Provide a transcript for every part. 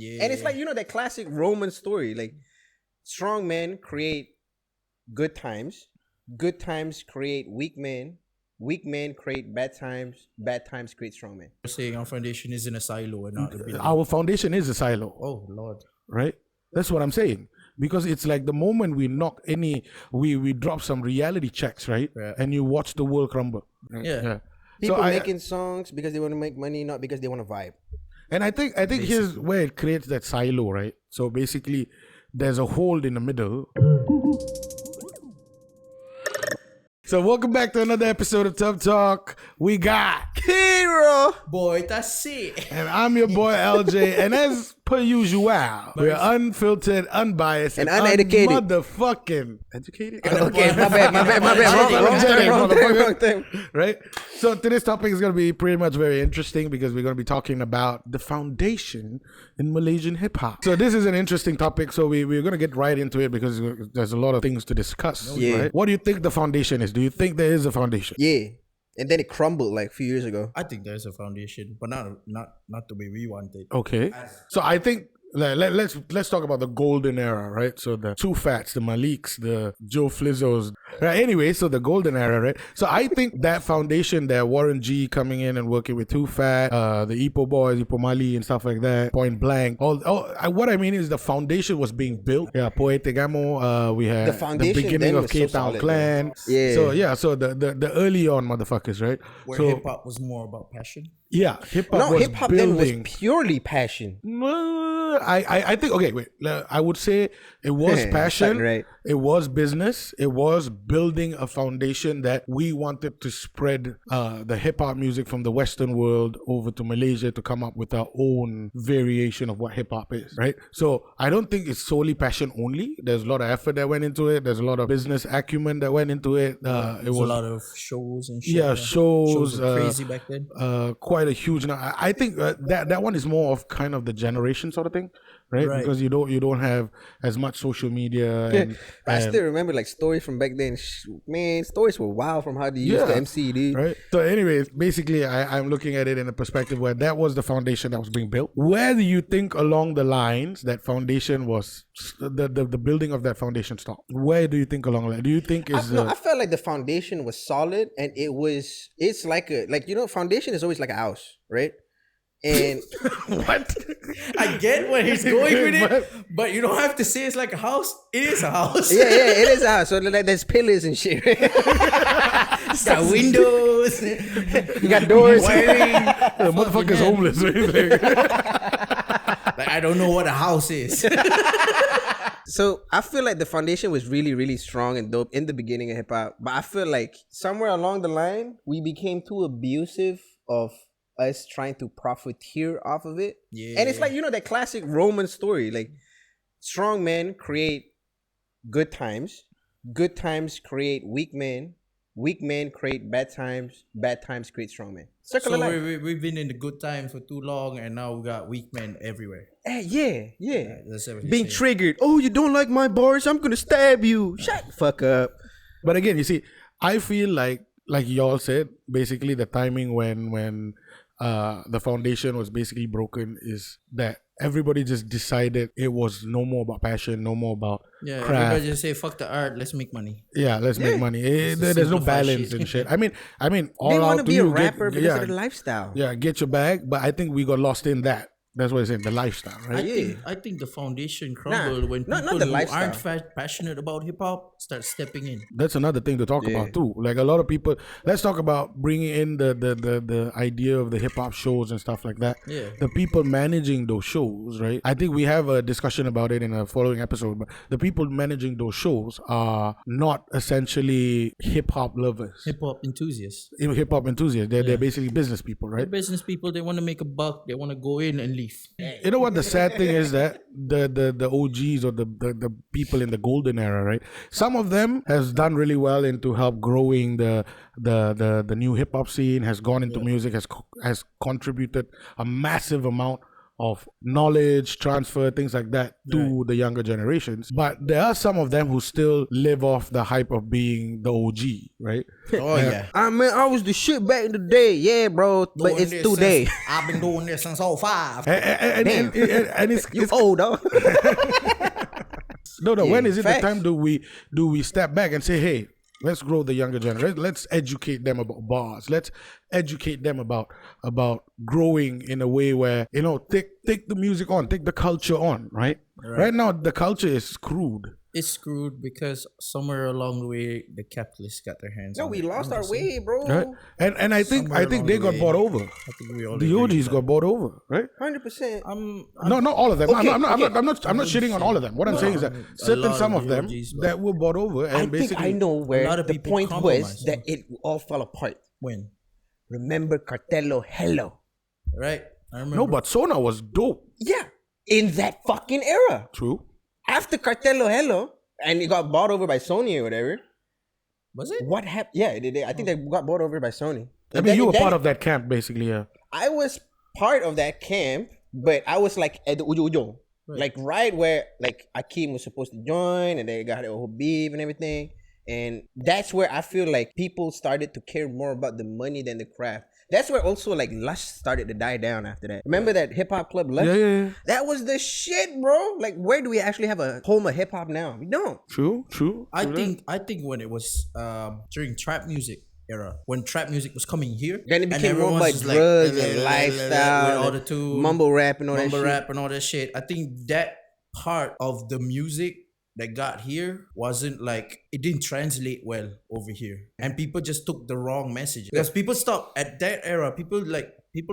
Yeah. And it's like, that classic Roman story. Like, strong men create good times create weak men create bad times create strong men. You're saying our foundation is in a silo and not a building. Our foundation is a silo. Oh, Lord. Right? That's what I'm saying. Because it's like the moment we knock we drop some reality checks, right? Yeah. And you watch the world crumble. Right? Yeah. People making songs because they want to make money, not because they want to vibe. And I think here's where it creates that silo, right? So basically, there's a hole in the middle. So welcome back to another episode of Tough Talk. We got Hero Boy, that's it. and I'm your boy LJ. And as per usual, we're unfiltered, unbiased, and uneducated. Motherfucking educated. Okay, my bad. Wrong thing. Right? So today's topic is going to be pretty much very interesting because we're going to be talking about the foundation in Malaysian hip-hop. So this is an interesting topic. So we're going to get right into it because there's a lot of things to discuss. Yeah. Right? What do you think the foundation is? Do you think there is a foundation? Yeah. And then it crumbled like a few years ago. I think there's a foundation, but not the way we want it. Okay. So I think let's talk about the golden era, right? So the two Phats, the Maliks, the Joe Flizzows. Right? Anyway, so the golden era, right? So I think that foundation there, Warren G coming in and working with two Phat, the Ipoh boys, Ipoh Mali and stuff like that, Point Blank. What I mean is the foundation was being built. Yeah, Poetic Ammo. We had the beginning of K-Town Clan. Yeah. So the early on motherfuckers, right? Where hip hop was more about passion. Yeah, hip hop then was purely passion. I think I would say it was passion, right. It was business, it was building a foundation that we wanted to spread the hip-hop music from the Western world over to Malaysia to come up with our own variation of what hip-hop is, right? So I don't think it's solely passion only. There's a lot of effort that went into it. There's a lot of business acumen that went into it. It was a lot of shows and shit. Yeah, shows were crazy back then. Quite a huge. I think that one is more of kind of the generation sort of thing, right? Because you don't have as much social media. I still remember like stories from back then. Man, stories were wild from how they used the MC, dude. Right. So, anyways, basically, I'm looking at it in a perspective where that was the foundation that was being built. Where do you think along the lines that foundation was the building of that foundation stopped? Where do you think along the line? Do you think I felt like the foundation was solid, and it's like foundation is always like a house, right? And what? I get where he's going with it, but you don't have to say it's like a house. It is a house. Yeah, it is a house. So like there's pillars and shit. It's got windows. You got doors. The motherfucker's homeless. Like I don't know what a house is. So I feel like the foundation was really, really strong and dope in the beginning of hip hop. But I feel like somewhere along the line, we became too abusive of us trying to profiteer off of it. Yeah. And it's like, that classic Roman story. Like, strong men create good times create weak men create bad times create strong men. Circle of life. We've been in the good times for too long, and now we got weak men everywhere. Yeah. That's being triggered. Oh, you don't like my bars? I'm gonna stab you. Shut the fuck up. But again, you see, I feel like y'all said, basically the timing when the foundation was basically broken is that everybody just decided it was no more about passion, no more about craft. Everybody just say fuck the art, let's make money. Yeah, let's make money. There's no balance and shit. I mean, all they out want to be a you, rapper because of the lifestyle. Yeah, get your bag. But I think we got lost in that. That's what I'm saying, the lifestyle, right? I think the foundation crumbled when people who aren't passionate about hip hop start stepping in. That's another thing to talk about too. Like a lot of people, let's talk about bringing in the idea of the hip hop shows and stuff like that. Yeah. The people managing those shows, right? I think we have a discussion about it in a following episode. But the people managing those shows are not essentially hip hop lovers. Hip hop enthusiasts. They're basically business people, right? They're business people. They want to make a buck. They want to go in and leave. You know what the sad thing is, that the OGs or the people in the golden era, right? Some of them has done really well into help growing the new hip hop scene, has gone into music, has contributed a massive amount knowledge transfer, things like that to the younger generations. But there are some of them who still live off the hype of being the OG, right? Oh yeah. I was the shit back in the day. Yeah, bro. But it's today. I've been doing this since 05. And it's old, though. No. When is it the time do we step back and say, hey, let's grow the younger generation. Let's educate them about bars. Let's educate them about growing in a way where, take the music on, take the culture on, right? Right now, the culture is screwed. It's screwed because somewhere along the way, the capitalists got their hands on it. We lost our way, bro. Right? And I think they got bought over. I think we all the OGs got bought over, right? 100%. No, not all of them. Okay, I'm not shitting on all of them. What I'm saying is that some of them that were bought over, and I basically think I know where the point was that it all fell apart. When? Remember Cartello Hello? Right? I remember. No, but Sona was dope. Yeah, in that fucking era. True. After Cartello Hello, and it got bought over by Sony or whatever. Was it? What happened? Yeah, I think they got bought over by Sony. I mean, you were part of that camp, basically, yeah. I was part of that camp, but I was like at the Ujo. Like right where like Akeem was supposed to join, and they got a whole beef and everything. And that's where I feel like people started to care more about the money than the craft. That's where also like Lush started to die down after that. Remember that hip hop club Lush? Yeah. That was the shit, bro. Like, where do we actually have a home of hip hop now? We don't. True. I think when it was during trap music era, when trap music was coming here, then it became more like drugs and lifestyle, all the two mumble rap and all that shit. I think that part of the music that got here wasn't like, it didn't translate well over here, and people just took the wrong message because people stopped at that era. People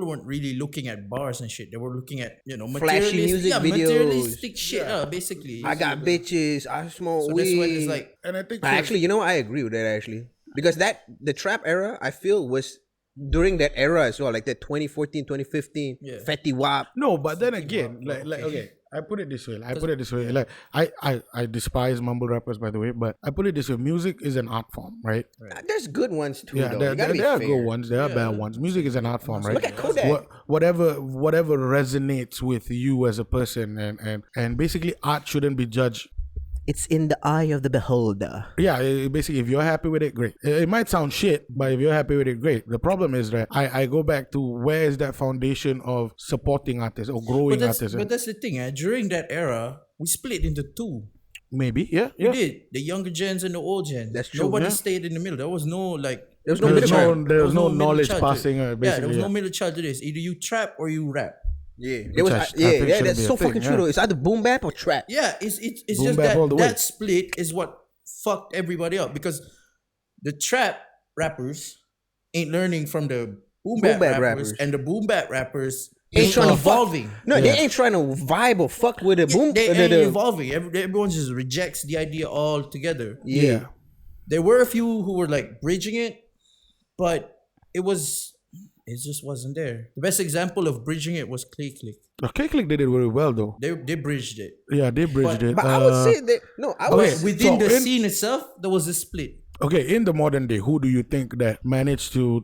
weren't really looking at bars and shit. They were looking at flashy music videos, materialistic shit. Basically, I got bitches, I smoke weed. That's when it's like, and I think actually, I agree with that actually, because the trap era I feel was during that era as well, like that 2014, 2015, Fetty Wap. No, but then again, like okay. I put it this way. Like I despise mumble rappers, by the way, but I put it this way: music is an art form, right? There's good ones too. Yeah, though. there are good ones. There are bad ones. Music is an art form, right? Look at Kodak. Whatever resonates with you as a person, and basically art shouldn't be judged. It's in the eye of the beholder. Yeah, basically, if you're happy with it, great. It might sound shit, but if you're happy with it, great. The problem is that I go back to where is that foundation of supporting artists or growing artists? But that's the thing. During that era, we split into two. Maybe, yeah. We did. The younger gens and the old gens. That's true. Nobody stayed in the middle. There was no There was no knowledge passing. Basically, there was no middle child to this. Either you trap or you rap. Yeah, that's so fucking true though. It's either boom-bap or trap. Yeah, it's just that split is what fucked everybody up, because the trap rappers ain't learning from the boom-bap rappers, and the boom-bap rappers ain't trying to evolving. They ain't trying to vibe or fuck with the boom. They ain't evolving. Everyone just rejects the idea altogether. Yeah. There were a few who were like bridging it, but it just wasn't there. The best example of bridging it was Clay Click. Clay Click did it very well though. They bridged it. Yeah, they bridged it. But I would say that within the scene itself, there was a split. Okay, in the modern day, who do you think that managed to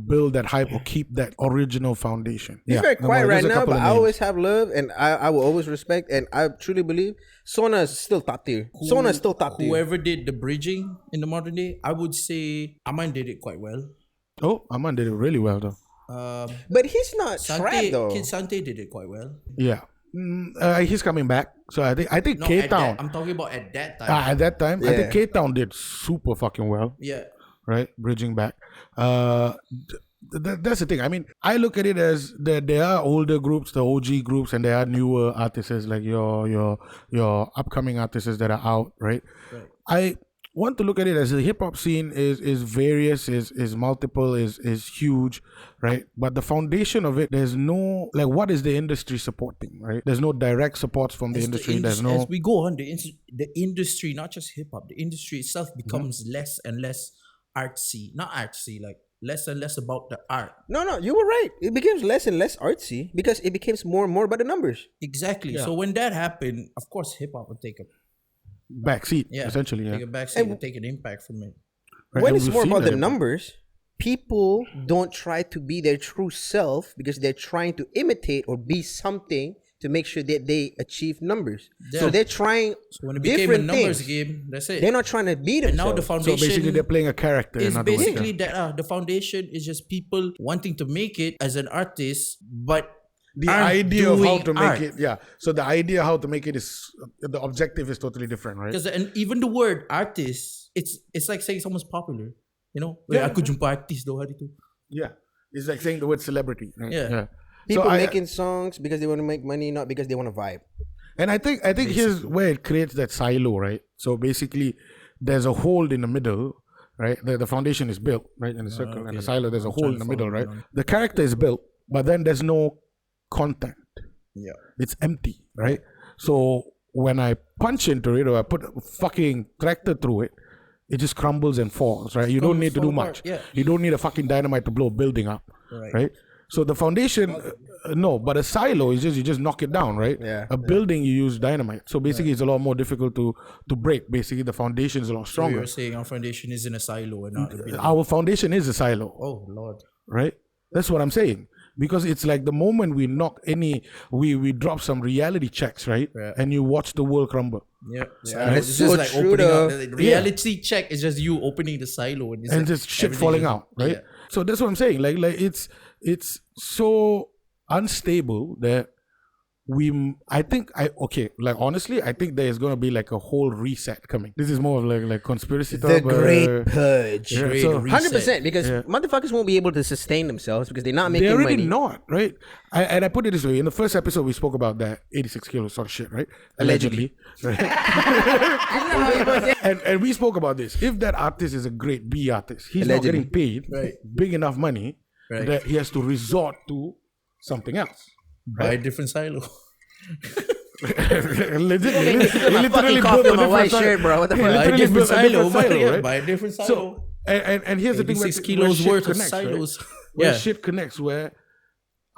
build that hype or keep that original foundation? He's very quiet right now, but I always have love and I will always respect, and I truly believe Sona is still top tier. Whoever did the bridging in the modern day, I would say Aman did it quite well. Oh, Aman did it really well though. But he's not trap though. Kid Sante did it quite well. Yeah. He's coming back. So I think K-Town. I'm talking about at that time. At that time, I think K-Town did super fucking well. Yeah. Right? Bridging back. That's the thing. I mean, I look at it as that there are older groups, the OG groups, and there are newer artists like your upcoming artists that are out, right? I want to look at it as the hip hop scene is various, is multiple, is huge, right? But the foundation of it, there's no, like, what is the industry supporting, right? There's no direct supports from the industry. There's no. As we go on, the industry, not just hip hop, the industry itself becomes less and less artsy, not artsy, like less and less about the art. No, you were right. It becomes less and less artsy because it becomes more and more about the numbers. Exactly. Yeah. So when that happened, of course, hip hop would take a backseat, essentially. Take a backseat and take an impact from it. Right. When it's more about the numbers, people don't try to be their true self because they're trying to imitate or be something to make sure that they achieve numbers. Yeah. So they're trying So when it became a different numbers things. game, that's it. They're not trying to be And now themselves. the So foundation basically, they're playing a character. is in other words, basically that. The foundation is just people wanting to make it as an artist, but the aren't idea of how doing to make art. it. Yeah. So the idea how to make it is the objective is totally different, right? Because and even the word artist, it's like saying someone's popular. You know, Yeah. aku jumpa artis doh hari tu. Yeah. It's like saying the word celebrity. Right? Yeah. People So making songs because they want to make money, not because they want to vibe. And I think here's where it creates that silo, right? So basically, there's a hole in the middle, right? The foundation is built, right, in the circle, and the silo there's a hole in the middle, right? The character is built, but then there's no content. Yeah. It's empty, right? So when I punch into it or I put a fucking tractor through it, it just crumbles and falls, right? You don't need to do fall much. apart, yeah. You don't need a fucking dynamite to blow a building up, right? So the foundation, no, but a silo is just you just knock it down, right? Yeah. A building you use dynamite. So basically, it's a lot more difficult to break. Basically, the foundation is a lot So stronger. you're saying our foundation is in a silo and not a building. Our foundation is a silo, Oh Lord. right? That's what I'm saying. Because it's like the moment we knock we drop some reality checks, right? Yeah. And you watch the world crumble. Yeah. It's It's so just like true, opening though. up. The reality check is just you opening the silo and, it's And like just shit everything falling is- out, right? Yeah. So that's what I'm saying. Like it's so unstable that honestly, I think there's gonna be like a whole reset coming. This is more of like conspiracy The talk, Great Purge. yeah, Great so- reset. 100% because motherfuckers won't be able to sustain themselves because they're not making they're already money. not, right? And I put it this way: in the first episode, we spoke about that 86 kilos sort of shit, right? Allegedly, right? and we spoke about this. If that artist is a great B artist, he's not Allegedly. getting paid big enough money Right. that he has to resort to something else. Buy a different silo. Legitimately, I fucking coughed on my white shirt, bro. What the He fuck? Buy a literally different built a different silo. silo, right? Buy a different silo. So and here's the thing: 86 where kilos shit worth of connects, right? silos. Where Yeah. shit connects, where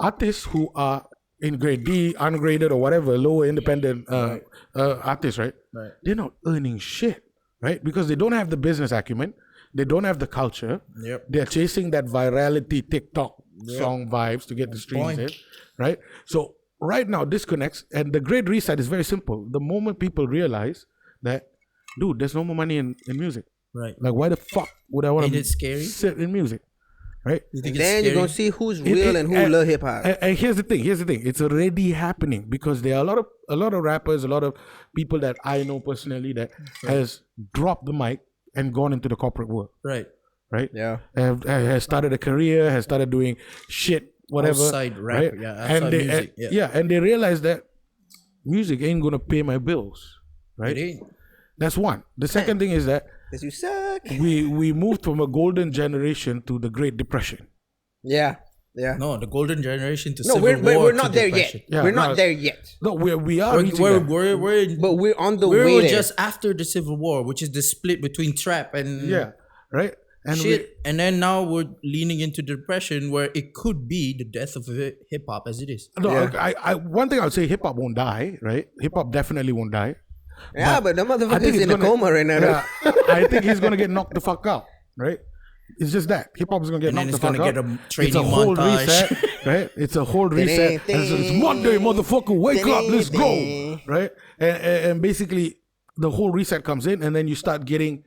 artists who are in grade D, ungraded or whatever, lower independent artists, right? They're not earning shit, right? Because they don't have the business acumen, they don't have the culture. Yep. They're chasing that virality TikTok song vibes to get the streams in, right? So right now disconnects, and the great reset is very simple. The moment people realize that, dude, there's no more money in music. Right. Like, why the fuck would I want Ain't to it scary? sit in music, right? You think Then it's you're gonna scary? see who's real and who love hip hop. And here's the thing. It's already happening because there are a lot of rappers, a lot of people that I know personally that has dropped the mic and gone into the corporate world, Right. right? Yeah. Has started a career, has started doing shit, whatever. Outside rap, right? yeah, outside and they, music, yeah. and they realize that music ain't gonna pay my bills, right? It ain't. That's one. The second thing is that Because you suck. we moved from a golden generation to the Great Depression. Yeah. Yeah. No, the golden generation to No, civil war we're to not there depression. yet. Yeah, we're no, not there yet. No, we are reaching We're, that. we're, But we're on the we're way there. just after the civil war, which is the split between trap and Yeah, right. And shit. And then now we're leaning into depression where it could be the death of hip hop as it is. No, I one thing I would say, hip hop won't die, right? Hip hop definitely won't die. Yeah, but the I think motherfucker's it's in a gonna- coma right now. Yeah, I think he's gonna get knocked the fuck out, right? It's just that hip hop is gonna get And then knocked it's the fuck gonna out. get a It's training a whole montage. reset, right? It's a whole reset. It's Monday, motherfucker, wake up, let's go, right? And basically, the whole reset comes in, and then you start getting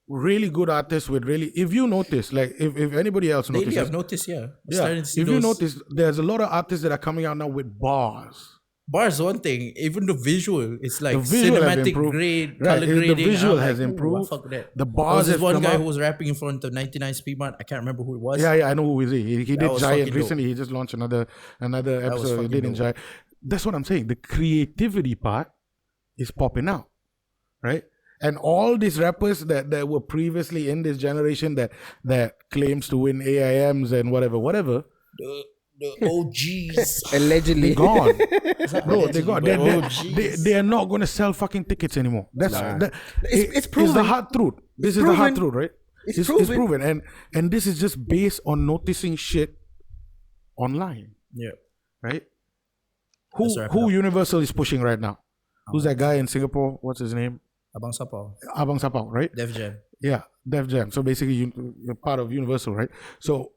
really good artists with really. If you notice, like if anybody else Lately, notices, I've noticed, yeah. I'm yeah, starting to see if you those notice, there's a lot of artists that are coming out now with bars. bars. One thing, even the visual, it's like The visual has cinematic improved. grade, Right, color the grading. visual I'm has like, ooh, improved. fuck that. The There was bars this have one come guy up. who was rapping in front of 99 Speedman. I can't remember who it was. Yeah, I know who is he. He did was Giant fucking dope. recently. He just launched another was episode. He fucking did in dope. Giant. That's what I'm saying. The creativity part is popping out, right? And all these rappers that were previously in this generation that claims to win AIMs and whatever, The OGs. Allegedly. they gone. Bro, they gone. But They are not going to sell fucking tickets anymore. That's It's it's proven. the hard truth. This is the hard truth, right? It's It's proven. proven. And this is just based on noticing shit online, Yeah. right? Let's wrap it Who up. Universal is pushing right now? Who's that guy in Singapore? What's his name? Abang Sapau. Abang Sapau, right? Def Jam. Yeah, Def Jam. So basically, you're part of Universal, right? So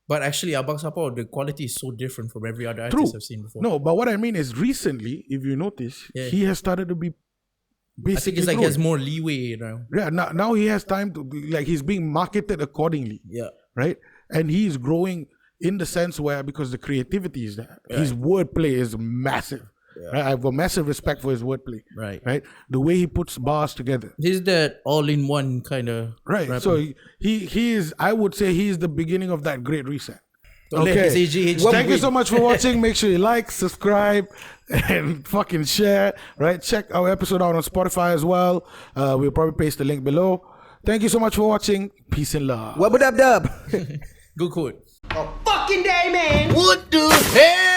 But actually, Abang Sapo, the quality is so different from every other true. artist I've seen before. No, but what I mean is recently, if you notice, Yeah. he has started to be I basically think it's like he has growing. more leeway now. Yeah, now he has time to be like he's being marketed accordingly, Yeah. right? And he's growing in the sense where because the creativity is there, his wordplay is massive. Right? I have a massive respect for his wordplay. Right. The way he puts bars together. He's that all-in-one kind of Right. rapper. So he is. I would say he is the beginning of that great reset. Okay. Thank you so much for watching. Make sure you like, subscribe, and fucking share. Right. Check our episode out on Spotify as well. We'll probably paste the link below. Thank you so much for watching. Peace and love. Wubba dub dub. Good quote. A fucking day, man. What the hell?